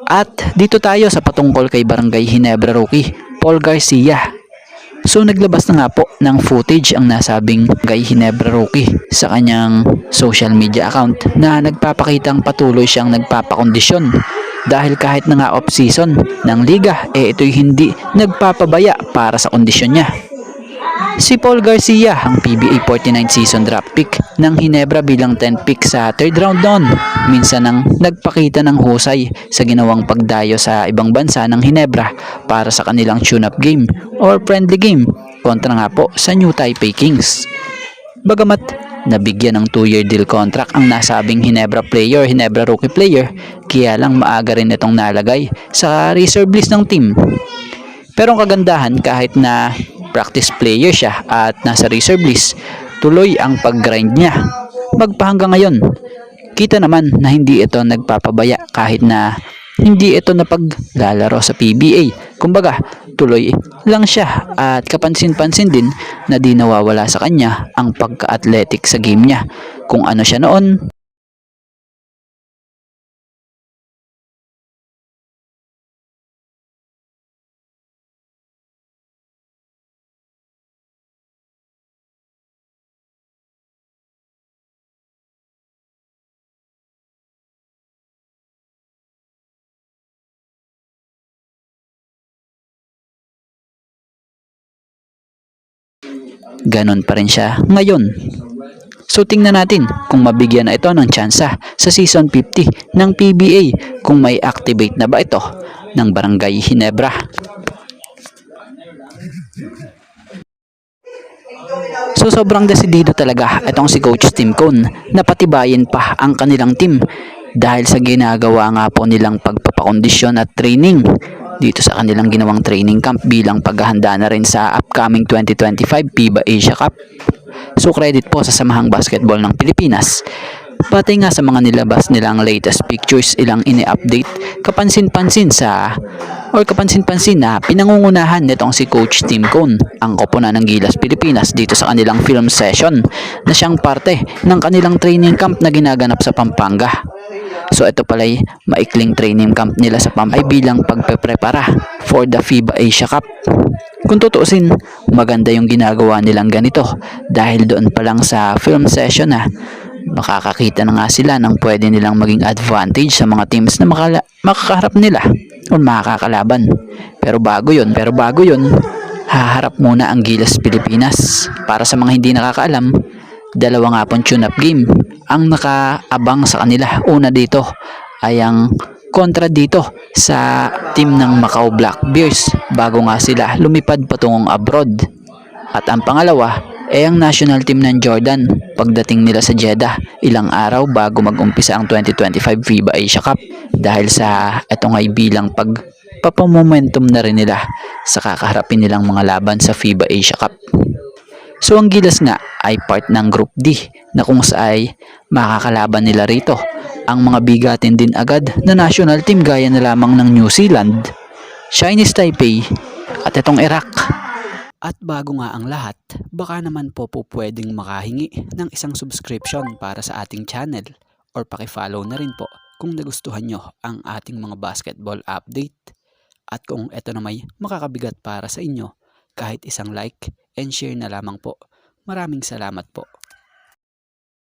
At dito tayo sa patungkol kay Barangay Ginebra rookie, Paul Garcia. So naglabas na nga po ng footage ang nasabing Barangay Ginebra rookie sa kanyang social media account na nagpapakitang patuloy siyang nagpapakondisyon dahil kahit na nga off-season ng liga, ito'y hindi nagpapabaya para sa kondisyon niya. Si Paul Garcia, ang PBA 49 season draft pick ng Ginebra bilang 10th pick sa 3rd round noon, minsan nang nagpakita ng husay sa ginawang pagdayo sa ibang bansa ng Ginebra para sa kanilang tune-up game or friendly game kontra nga po sa New Taipei Kings. Bagamat nabigyan ng 2-year deal contract ang nasabing Ginebra rookie player, kaya lang maaga rin itong nalagay sa reserve list ng team. Pero ang kagandahan, kahit na practice player siya at nasa reserve list, tuloy ang pag-grind niya. Magpahanggang ngayon, kita naman na hindi ito nagpapabaya kahit na hindi ito napaglalaro sa PBA. Kumbaga, tuloy lang siya at kapansin-pansin din na di nawawala sa kanya ang pagka-athletic sa game niya. Kung ano siya noon, ganon pa rin siya ngayon. So tingnan natin kung mabigyan na ito ng tsansa sa season 50 ng PBA, kung may activate na ba ito ng Barangay Ginebra. So sobrang desidido talaga itong si Coach Tim Cone na patibayin pa ang kanilang team dahil sa ginagawa nga po nilang pagpapakondisyon at training dito sa kanilang ginawang training camp bilang paghahanda na rin sa upcoming 2025 FIBA Asia Cup. So credit po sa Samahang Basketball ng Pilipinas. Batay nga sa mga nilabas nilang latest pictures, ilang ini-update, kapansin-pansin na pinangungunahan nitong si Coach Tim Cone ang koponan ng Gilas Pilipinas dito sa kanilang film session na siyang parte ng kanilang training camp na ginaganap sa Pampanga. So ito pala'y maikling training camp nila sa Pampanga bilang pagpeprepara for the FIBA Asia Cup. Kung tutuusin, maganda yung ginagawa nilang ganito dahil doon pa lang sa film session na makakakita na nga sila ng pwede nilang maging advantage sa mga teams na makakaharap nila o makakalaban. Pero bago yun, haharap muna ang Gilas Pilipinas. Para sa mga hindi nakakaalam, dalawa nga pong tune-up game ang nakaabang sa kanila. Una dito ay ang kontra dito sa team ng Macau Black Bears bago nga sila lumipad patungong abroad. At ang pangalawa ay ang national team ng Jordan pagdating nila sa Jeddah ilang araw bago mag-umpisa ang 2025 FIBA Asia Cup, dahil sa ito nga'y bilang pagpapamomentum na rin nila sa kakaharapin nilang mga laban sa FIBA Asia Cup. So ang Gilas nga ay part ng Group D na kung saan makakalaban nila rito ang mga bigatin din agad na national team gaya na lamang ng New Zealand, Chinese Taipei at itong Iraq. At bago nga ang lahat, baka naman po pwedeng makahingi ng isang subscription para sa ating channel or paki-follow na rin po kung nagustuhan nyo ang ating mga basketball update. At kung ito na may makakabigat para sa inyo, kahit isang like and share na lamang po. Maraming salamat po.